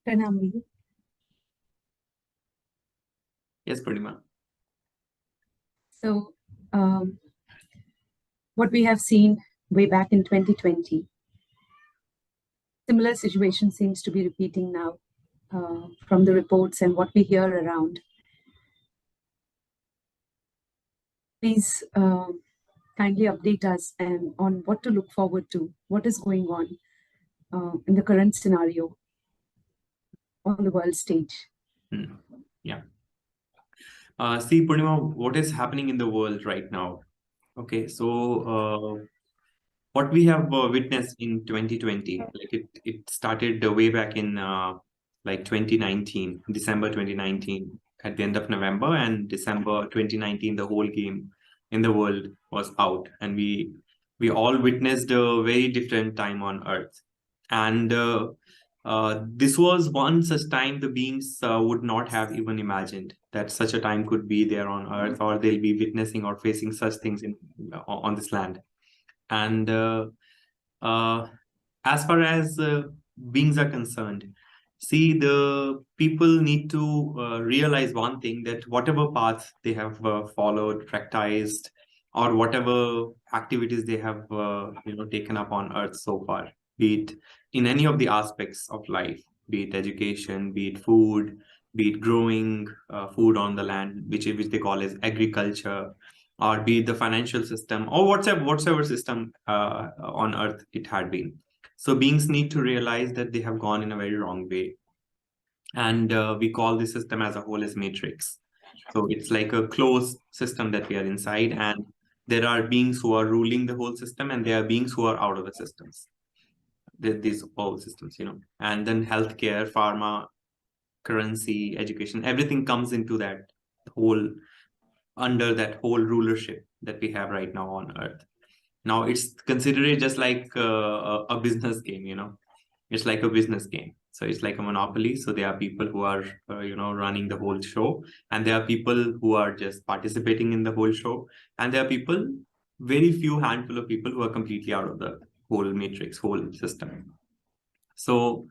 Pranam. Yes, Purnima. So, what we have seen way back in 2020, similar situation seems to be repeating now from the reports and what we hear around. Please kindly update us and on what to look forward to, what is going on in the current scenario on the world stage. Yeah. See, Purnima, what is happening in the world right now? Okay, so what we have witnessed in 2020, like it started way back in like 2019, December 2019, at the end of November, and December 2019, the whole game in the world was out, and we all witnessed a very different time on Earth. And this was one such time the beings would not have even imagined that such a time could be there on Earth, or they'll be witnessing or facing such things on this land. And uh, as far as beings are concerned, see, the people need to realize one thing, that whatever path they have followed, practiced, or whatever activities they have taken up on Earth so far, be it in any of the aspects of life, be it education, be it food, be it growing food on the land, which they call as agriculture, or be it the financial system, or whatsoever system on Earth it had been. So beings need to realize that they have gone in a very wrong way. And we call this system as a whole as matrix. So it's like a closed system that we are inside, and there are beings who are ruling the whole system, and there are beings who are out of the systems. These all systems, and then healthcare, pharma, currency, education, everything comes into that whole, under that whole rulership that we have right now on Earth. Now it's considered just like a business game, it's like a business game. So it's like a monopoly. So there are people who are running the whole show, and there are people who are just participating in the whole show, and there are people, very few handful of people, who are completely out of the whole matrix, whole system. So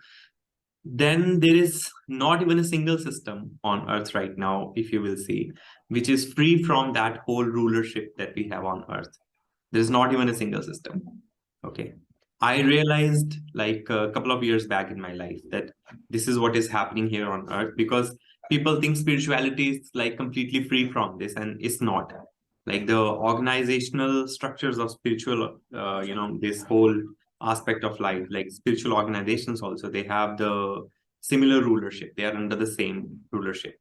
then there is not even a single system on Earth right now, if you will see, which is free from that whole rulership that we have on Earth. There's not even a single system. Okay. I realized like a couple of years back in my life that this is what is happening here on Earth, because people think spirituality is like completely free from this, and it's not. Like the organizational structures of spiritual, this whole aspect of life, like spiritual organizations also, they have the similar rulership. They are under the same rulership,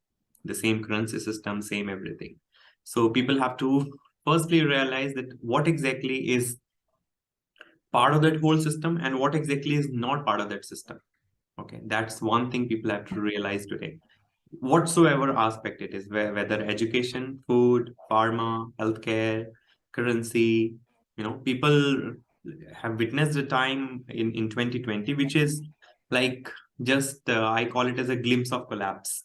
the same currency system, same everything. So people have to firstly realize that what exactly is part of that whole system and what exactly is not part of that system. Okay, that's one thing people have to realize today. Whatsoever aspect it is, whether education, food, pharma, healthcare, currency, people have witnessed a time in 2020, which is like just, I call it as a glimpse of collapse.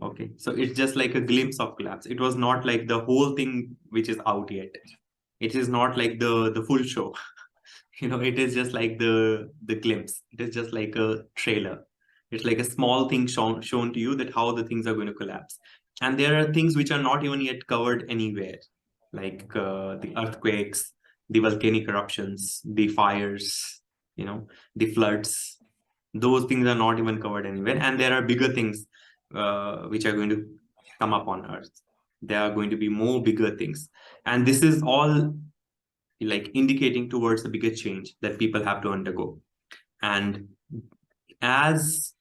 Okay, so it's just like a glimpse of collapse. It was not like the whole thing which is out yet. It is not like the full show. It is just like the glimpse. It is just like a trailer. It's like a small thing shown to you, that how the things are going to collapse. And there are things which are not even yet covered anywhere, like the earthquakes, the volcanic eruptions, the fires, the floods. Those things are not even covered anywhere. And there are bigger things which are going to come up on Earth. There are going to be more bigger things. And this is all like indicating towards the bigger change that people have to undergo. And as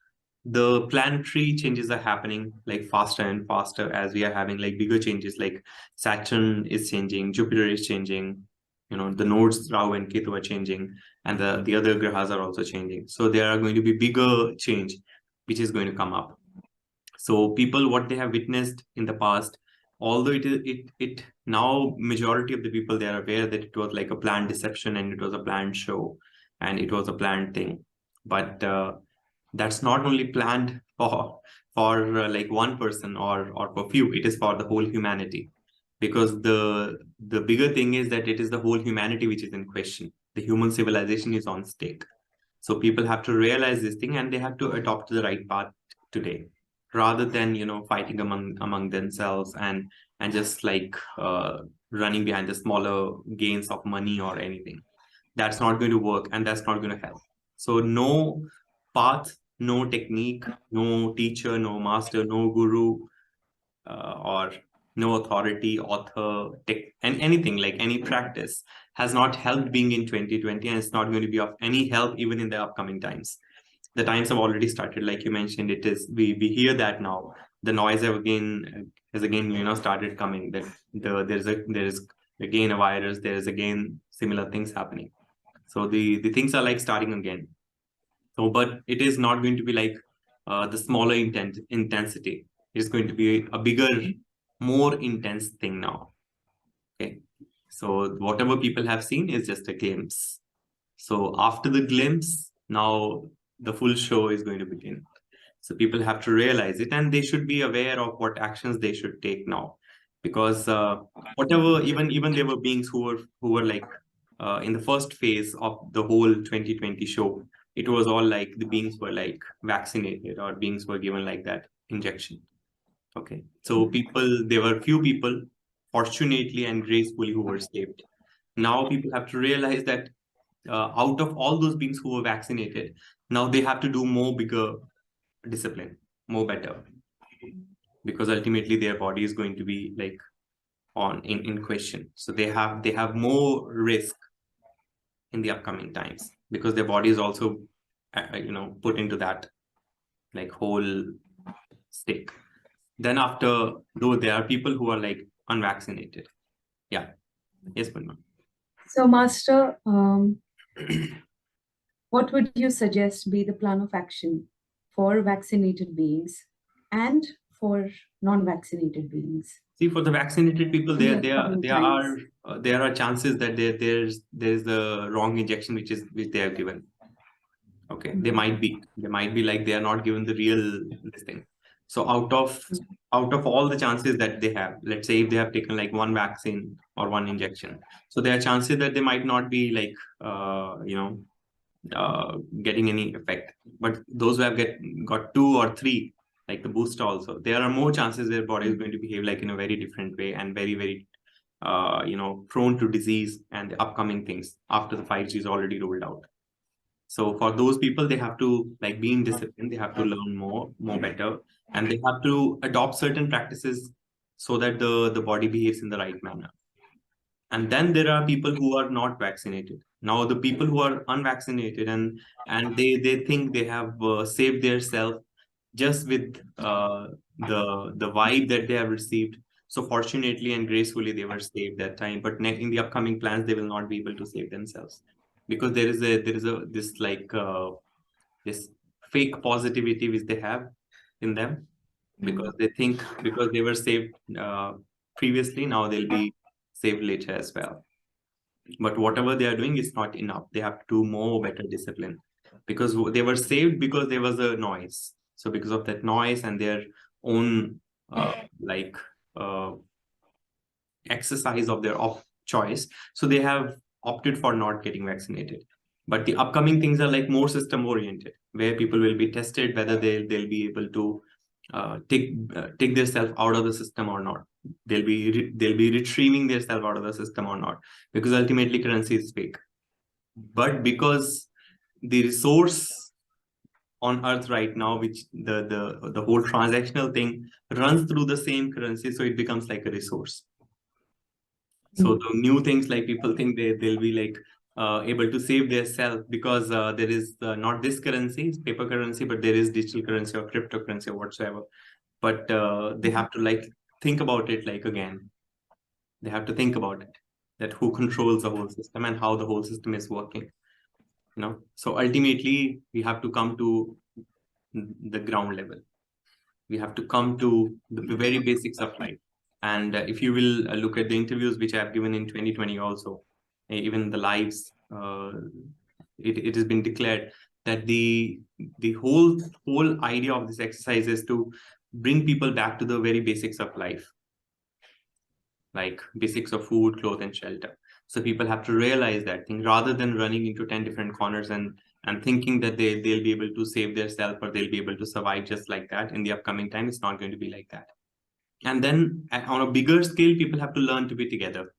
the planetary changes are happening like faster and faster, as we are having like bigger changes, like Saturn is changing, Jupiter is changing, the nodes Rahu and Ketu are changing, and the other grahas are also changing. So there are going to be bigger change which is going to come up. So people, what they have witnessed in the past, although it now majority of the people, they are aware that it was like a planned deception, and it was a planned show, and it was a planned thing. But that's not only planned for like one person or for few. It is for the whole humanity, because the bigger thing is that it is the whole humanity which is in question. The human civilization is on stake. So people have to realize this thing, and they have to adopt the right path today, rather than fighting among themselves, and just like running behind the smaller gains of money or anything. That's not going to work, and that's not going to help. So no path, no technique, no teacher, no master, no guru, or no authority, author, tech, and anything like any practice has not helped being in 2020, and it's not going to be of any help even in the upcoming times. The times have already started, like you mentioned. It is, we hear that now. The noise has again started coming, that there is again a virus, there is again similar things happening. So the things are like starting again. So, but it is not going to be like the smaller intensity. It's going to be a bigger, more intense thing now. Okay. So whatever people have seen is just a glimpse. So after the glimpse, now the full show is going to begin. So people have to realize it, and they should be aware of what actions they should take now, because whatever, even there were beings who were like in the first phase of the whole 2020 show, it was all like the beings were like vaccinated, or beings were given like that injection. Okay, so there were few people, fortunately and gracefully, who were saved. Now people have to realize that out of all those beings who were vaccinated, now they have to do more bigger discipline, more better, because ultimately their body is going to be like in question. So they have more risk in the upcoming times, because their body is also put into that like whole stick. Then after, though, there are people who are like unvaccinated. Yeah. Yes, Punma. So, Master, what would you suggest be the plan of action for vaccinated beings and for non-vaccinated beings See, for the vaccinated people, in the there upcoming there times? are there are chances that there's the wrong injection which they have given. Okay, they might be like they are not given the real this thing. So out of all the chances that they have, let's say if they have taken like one vaccine or one injection, so there are chances that they might not be like getting any effect. But those who have got two or three, like the booster also, there are more chances their body is going to behave like in a very different way, and very, very prone to disease and the upcoming things after the 5G is already rolled out. So for those people, they have to like be in discipline, they have to learn more better, and they have to adopt certain practices so that the body behaves in the right manner. And then there are people who are not vaccinated. Now the people who are unvaccinated, and they think they have saved their self just with the vibe that they have received. So fortunately and gracefully they were saved that time, but in the upcoming plans they will not be able to save themselves, because there is a this like this fake positivity which they have in them, because they think because they were saved previously, now they'll be saved later as well. But whatever they are doing is not enough. They have to do more better discipline, because they were saved because there was a noise. So because of that noise and their own like uh, exercise of their choice, so they have opted for not getting vaccinated. But the upcoming things are like more system oriented, where people will be tested whether they'll be able to take themselves out of the system or not. They'll be retrieving themselves out of the system or not, because ultimately currency is fake. But because the resource on earth right now, which the whole transactional thing runs through the same currency, so it becomes like a resource. So the new things, like people think they'll be like able to save their self, because there is not this currency, it's paper currency, but there is digital currency or cryptocurrency or whatsoever. But they have to like think about it like again. They have to think about it, that who controls the whole system and how the whole system is working. So ultimately we have to come to the ground level. We have to come to the very basics of life. And if you will look at the interviews which I have given in 2020 also, even the lives, it has been declared that the whole idea of this exercise is to bring people back to the very basics of life, like basics of food, clothes, and shelter. So people have to realize that thing, rather than running into 10 different corners and and thinking that they'll be able to save themselves or they'll be able to survive just like that in the upcoming time. It's not going to be like that. And then on a bigger scale, people have to learn to be together.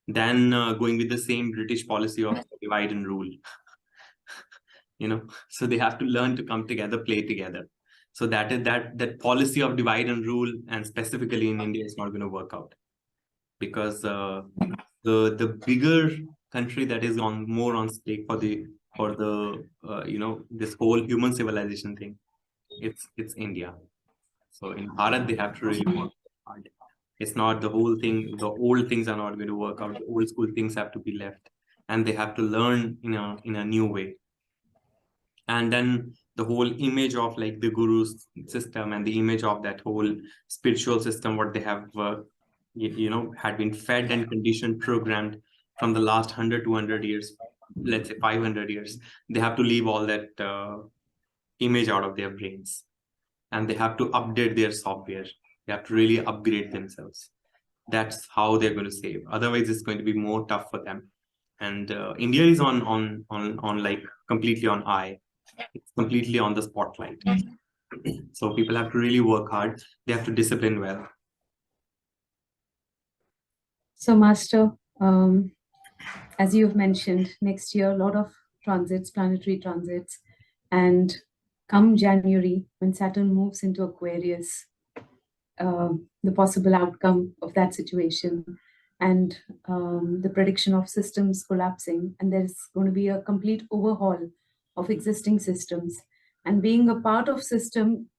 Then going with the same British policy of divide and rule, so they have to learn to come together, play together. So that policy of divide and rule, and specifically in India, is not going to work out, because the bigger country that is on more on stake for the this whole human civilization thing, it's India. So in Bharat, they have to really work hard. It's not the whole thing. The old things are not going to work out. The old school things have to be left, and they have to learn in a new way. And then the whole image of like the guru's system and the image of that whole spiritual system, what they have had been fed and conditioned, programmed from the last 100 200 years, let's say 500 years, they have to leave all that image out of their brains, and they have to update their software. They have to really upgrade themselves. That's how they're going to save. Otherwise, it's going to be more tough for them. And India is on like completely on eye. It's completely on the spotlight. So people have to really work hard. They have to discipline well. So, Master, as you've mentioned, next year, a lot of transits, planetary transits, and come January, when Saturn moves into Aquarius, the possible outcome of that situation, and the prediction of systems collapsing, and there's going to be a complete overhaul of existing systems. And being a part of system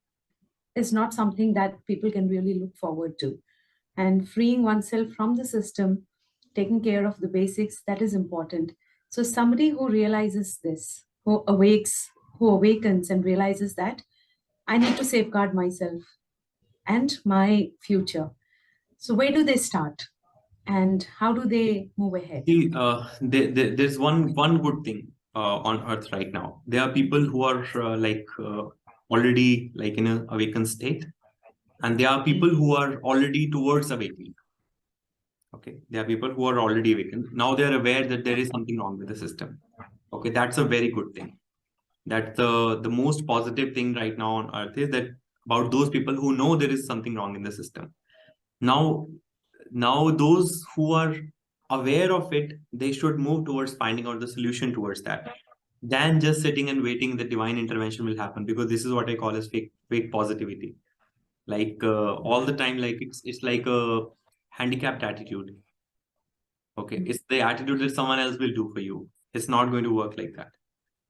is not something that people can really look forward to. And freeing oneself from the system, taking care of the basics, that is important. So somebody who realizes this, who awakens and realizes that I need to safeguard myself and my future. So where do they start, and how do they move ahead? See, there's one good thing on Earth right now. There are people who are already like in an awakened state, and there are people who are already towards awakening. Okay, there are people who are already awakened. Now they are aware that there is something wrong with the system. Okay, that's a very good thing. That the most positive thing right now on Earth is that about those people who know there is something wrong in the system. Now those who are aware of it, they should move towards finding out the solution towards that, than just sitting and waiting that divine intervention will happen. Because this is what I call as fake positivity. Like all the time, like it's like a handicapped attitude. Okay, it's the attitude that someone else will do for you. It's not going to work like that.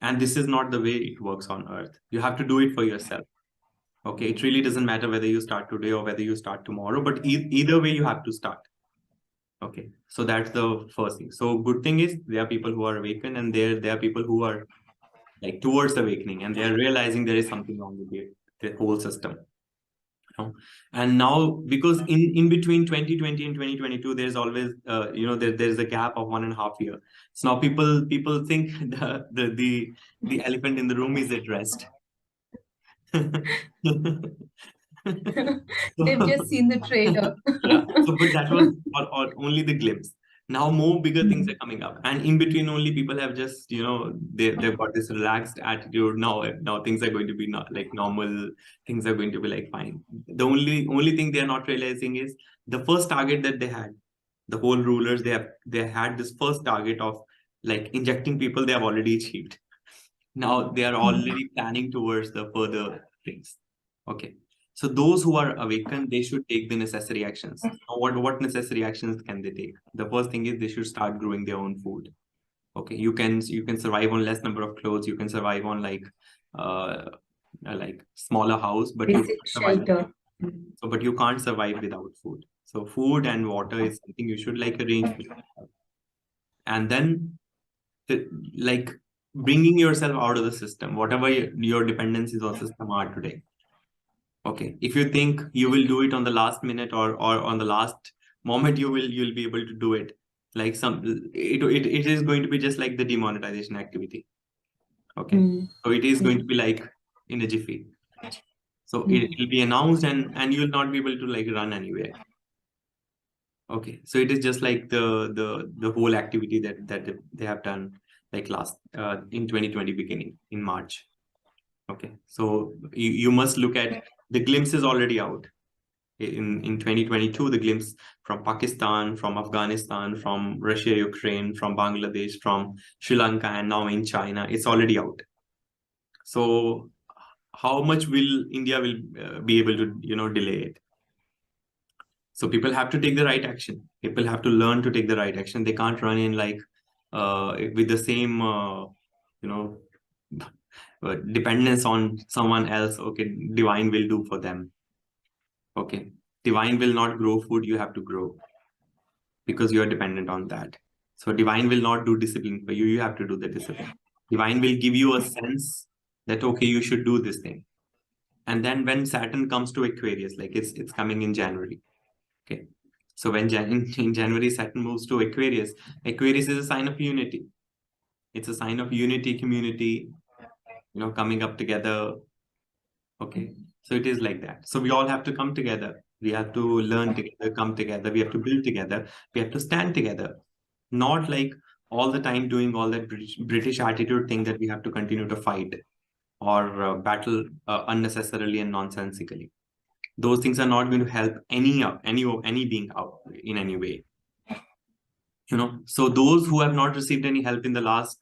And this is not the way it works on Earth. You have to do it for yourself. Okay, it really doesn't matter whether you start today or whether you start tomorrow, but either way you have to start. Okay, so that's the first thing. So good thing is there are people who are awakened, and there are people who are like towards awakening, and they are realizing there is something wrong with the whole system. And now, because in between 2020 and 2022, there's always there's a gap of 1.5 years. So now people think the elephant in the room is at rest. They've just seen the trailer. Yeah. So, but that was or only the glimpse. Now more bigger things are coming up, and in between only people have just they've got this relaxed attitude. Now things are going to be not like normal. Things are going to be like fine. The only thing they are not realizing is the first target that they had. The whole rulers, they had this first target of like injecting people. They have already achieved. Now they are already planning towards the further things. Okay. So those who are awakened, they should take the necessary actions. Now, what necessary actions can they take? The first thing is they should start growing their own food. Okay, you can survive on less number of clothes. You can survive on like smaller house, but you Basic can't survive. shelter. But you can't survive without food. So food and water is something you should like arrange for yourself. And then like bringing yourself out of the system, whatever your dependencies on system are today. Okay, if you think you will do it on the last minute or on the last moment, you'll be able to do it. Like it is going to be just like the demonetization activity. Okay, so it is going to be like in a jiffy. So it'll be announced and you'll not be able to like run anywhere. Okay, so it is just like the whole activity that they have done, like last in 2020 beginning in March. Okay, so you must look at the glimpse is already out. In 2022, the glimpse from Pakistan, from Afghanistan, from Russia, Ukraine, from Bangladesh, from Sri Lanka, and now in China, it's already out. So how much will India will be able to delay it? So people have to take the right action. People have to learn to take the right action. They can't run in like with the same you know dependence on someone else. Okay, divine will do for them. Okay, divine will not grow food, you have to grow, because you are dependent on that. So divine will not do discipline for you, you have to do the discipline. Divine will give you a sense that okay, you should do this thing. And then when Saturn comes to Aquarius, like it's coming in January. Okay, so when in January Saturn moves to Aquarius, Aquarius is a sign of unity. It's a sign of unity, community, coming up together. Okay, so it is like that. So we all have to come together. We have to learn together, come together. We have to build together. We have to stand together. Not like all the time doing all that British attitude thing that we have to continue to fight or battle unnecessarily and nonsensically. Those things are not going to help any being out in any way. So those who have not received any help in the last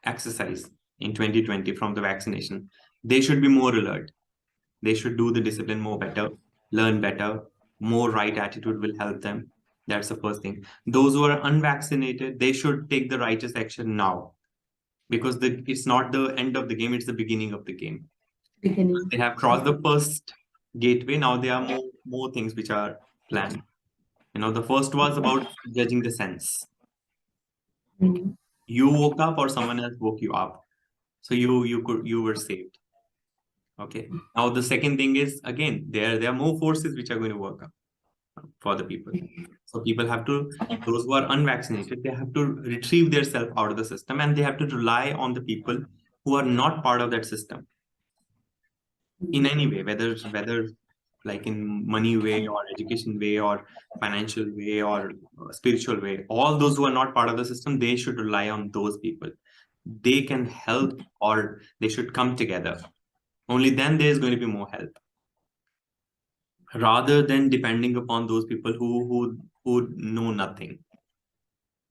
exercise in 2020 from the vaccination, they should be more alert. They should do the discipline more better, learn better, more right attitude will help them. That's the first thing. Those who are unvaccinated, they should take the righteous action now, because it's not the end of the game, it's the beginning of the game. They have crossed the first gateway. Now there are more things which are planned. The first was about judging the sense. Okay. You woke up or someone else woke you up, so you were saved. Okay. Now the second thing is, again, there are more forces which are going to work up for the people. So people have to, those who are unvaccinated, they have to retrieve themselves out of the system, and they have to rely on the people who are not part of that system in any way, whether like in money way or education way or financial way or spiritual way. All those who are not part of the system, they should rely on those people. They can help, or they should come together. Only then there is going to be more help, rather than depending upon those people who know nothing,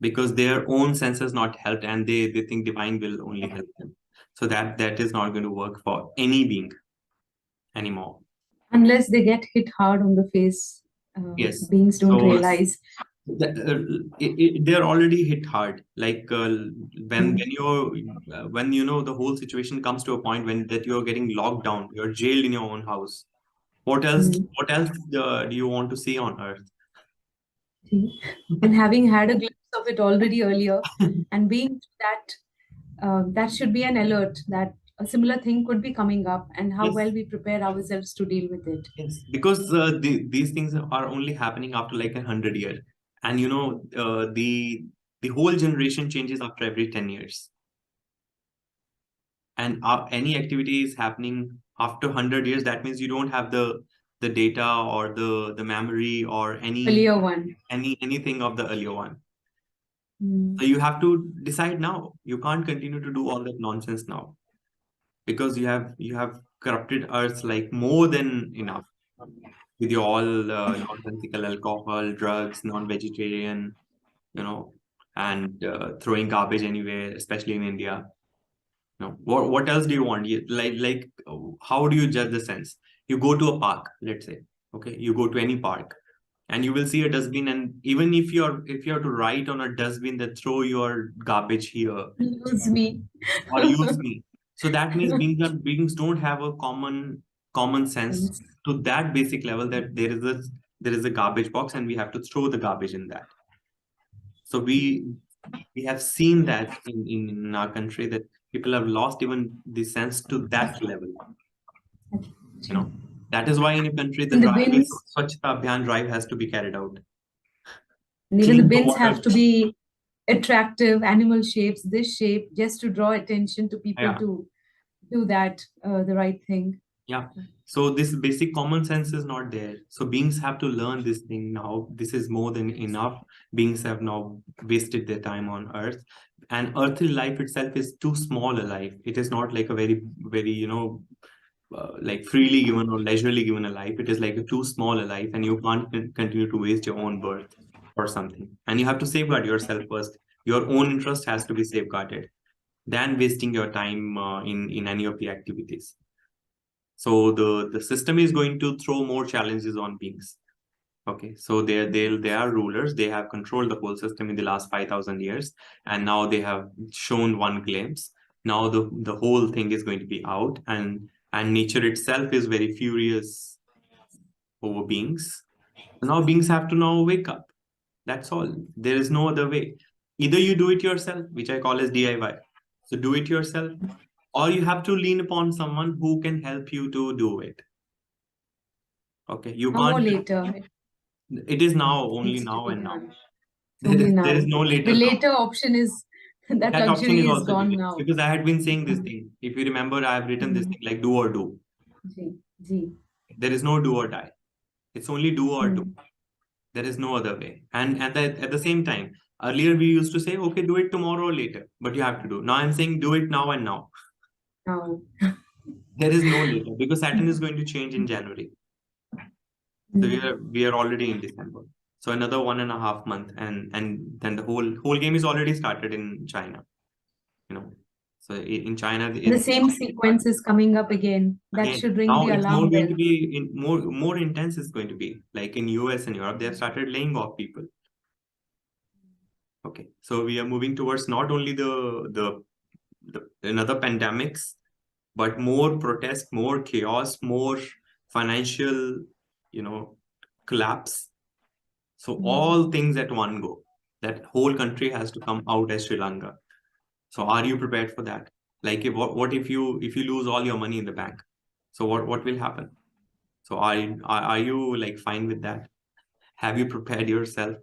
because their own senses not helped, and they think divine will only help them. So that is not going to work for any being anymore, unless they get hit hard on the face. yes. Beings don't So realize. they're already hit hard, like when the whole situation comes to a point when that you're getting locked down, you're jailed in your own house. What else do you want to see on earth? And having had a glimpse of it already earlier, and being that, that should be an alert that a similar thing could be coming up, and how Yes. well we prepare ourselves to deal with it. Yes, because these things are only happening after like 100 years, and the whole generation changes after every 10 years, and any activity is happening after 100 years. That means you don't have the data or the memory or Earlier one. anything of the earlier one. So you have to decide now. You can't continue to do all that nonsense now, because you have corrupted earth like more than enough with your all nonsensical alcohol, drugs, non-vegetarian, and throwing garbage anywhere, especially in India. What else do you want? How do you judge the sense? You go to a park, let's say, okay, you go to any park, and you will see a dustbin, and even if you have to write on a dustbin that throw your garbage here, Use me. or use me. So that means beings don't have a common sense to that basic level, that there is a garbage box and we have to throw the garbage in that. So we have seen that in our country, that people have lost even the sense to that level. That is why in a country the Swachhata Abhiyan drive has to be carried out. And even the Clean bins water. have to be attractive, animal shapes, this shape, just to draw attention to people to do that, the right thing. Yeah. So this basic common sense is not there. So beings have to learn this thing now. This is more than enough. Beings have now wasted their time on Earth. And earthly life itself is too small a life. It is not like a very, like freely given or leisurely given a life. It is like a too small a life, and you can't continue to waste your own birth or something. And you have to safeguard yourself first. Your own interest has to be safeguarded than wasting your time in any of the activities. So the system is going to throw more challenges on beings. Okay, so they are rulers. They have controlled the whole system in the last 5,000 years, and now they have shown one glimpse. Now the whole thing is going to be out, and nature itself is very furious over beings. Now beings have to now wake up. That's all. There is no other way. Either you do it yourself, which I call as DIY. So do it yourself, or you have to lean upon someone who can help you to do it. Okay, you Now or can't. later, it It is now, only needs to now be and now. done. There Only is there is now. no The later now. later option is that That option is luxury is also gone given now. because I had been saying this thing. If you remember, I have written this Mm. thing like do or do. Ji, ji. There is no do or die. It's only do or do. Mm. There is no other way. And at the same time, earlier we used to say, okay, do it tomorrow or later, but you have to do. Now I'm saying do it now and now. Now. There is no later because Saturn is going to change in January. So Mm. we are already in December. So another 1.5 month, and then the whole game is already started in China. You know, so in China The it's same sequence is coming up again. That again should ring now the it's more alarm going to bell. be in more intense. Is going to be like in US and Europe. They have started laying off people. Okay, so we are moving towards not only the another pandemics, but more protest, more chaos, more financial, you know, collapse. So all things at one go. That whole country has to come out as Sri Lanka. So are you prepared for that? Like what if you lose all your money in the bank? So what will happen? So are you like fine with that? Have you prepared yourself?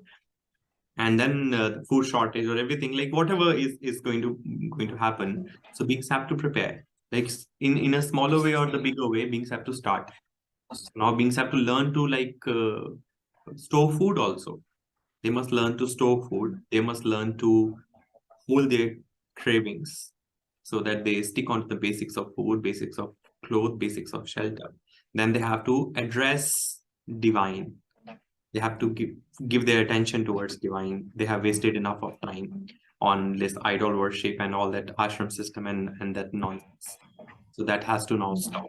And then the food shortage or everything, like whatever is going to happen. So beings have to prepare. Like in a smaller way or the bigger way, beings have to start. Now beings have to learn to store food also. They must learn to store food. They must learn to hold their cravings so that they stick on to the basics of food, basics of clothes, basics of shelter. Then they have to address divine. They have to give their attention towards divine. They have wasted enough of time on this idol worship and all that ashram system and that nonsense. So that has to now stop.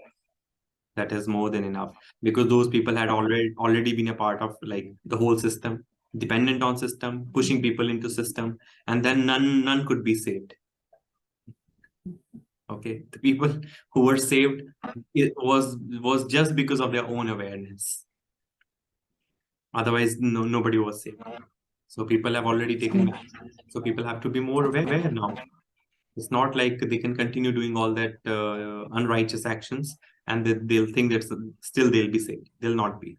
That is more than enough because those people had already been a part of like the whole system, dependent on system, pushing people into system, and then none could be saved. Okay, the people who were saved, it was just because of their own awareness. Otherwise, nobody was saved. So people have already taken actions. So people have to be more aware now. It's not like they can continue doing all that unrighteous actions and that they'll think that still they'll be saved. They'll not be.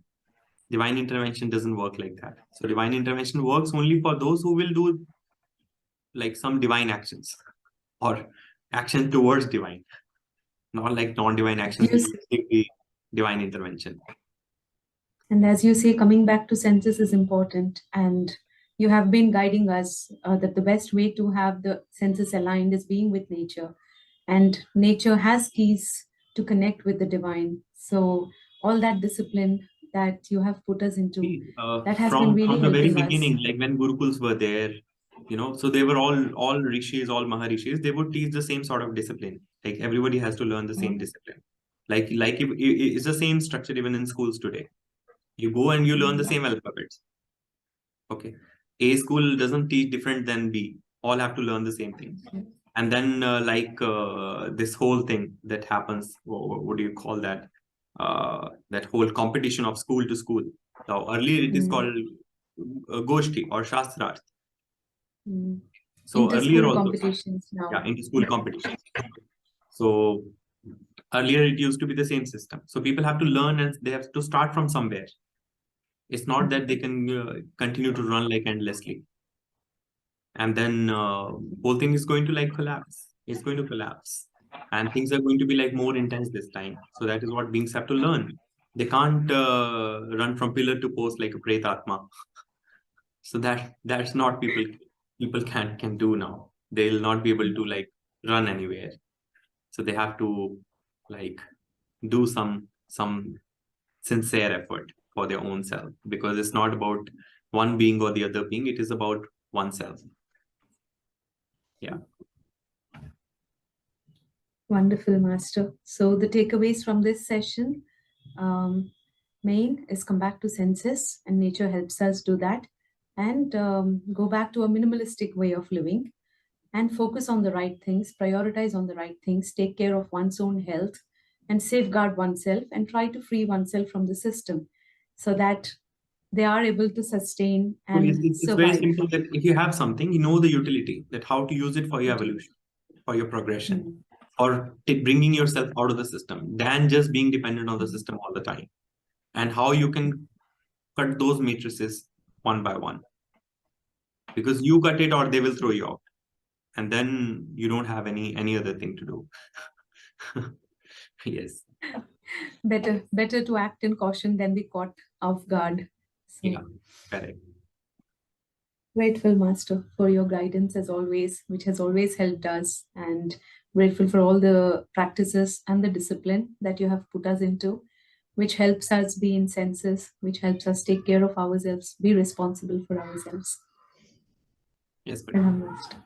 Divine intervention doesn't work like that. So divine intervention works only for those who will do like some divine actions or action towards divine, not like non-divine actions which Yes. will escape the divine intervention. And as you say, coming back to senses is important. And you have been guiding us that the best way to have the senses aligned is being with nature. And nature has keys to connect with the divine. So, all that discipline that you have put us into, See, that has been from really the very helping us. beginning, like when Gurukuls were there, so they were all rishis, all maharishis. They would teach the same sort of discipline. Like everybody has to learn the same discipline. Like if, it's the same structure even in schools today. You go and you learn the same alphabets. Okay, A school doesn't teach different than B. All have to learn the same thing. And then this whole thing that happens, what do you call that? That whole competition of school to school. Now earlier it is Mm, called Goshti or Shastrarth. mm. So earlier Inter-school also, competitions yeah, now. into school competitions. So earlier it used to be the same system. So people have to learn and they have to start from somewhere. It's not that they can continue to run like endlessly. And then whole thing is going to like collapse. It's going to collapse. and things are going to be like more intense this time. So that is what beings have to learn. They can't run from pillar to post like a pretatma. So that's not people can do now. They'll not be able to like run anywhere. So they have to like do some sincere effort for their own self, because it's not about one being or the other being, it is about oneself. Yeah. Wonderful, Master. So the takeaways from this session, main is come back to senses, and nature helps us do that, and go back to a minimalistic way of living, and focus on the right things, prioritize on the right things, take care of one's own health, and safeguard oneself, and try to free oneself from the system so that they are able to sustain So and it's very survive. simple that if you have something, you know the utility, that how to use it for your Utility. evolution, for your progression, Hmm. or bringing yourself out of the system, than just being dependent on the system all the time. And how you can cut those matrices one by one, because you cut it or they will throw you out, and then you don't have any other thing to do. Yes. Better to act in caution than be caught off guard. So Yeah, correct. grateful, Master, for your guidance as always, which has always helped us, and grateful for all the practices and the discipline that you have put us into, which helps us be in senses, which helps us take care of ourselves, be responsible for ourselves. Yes, but Pranam, Master.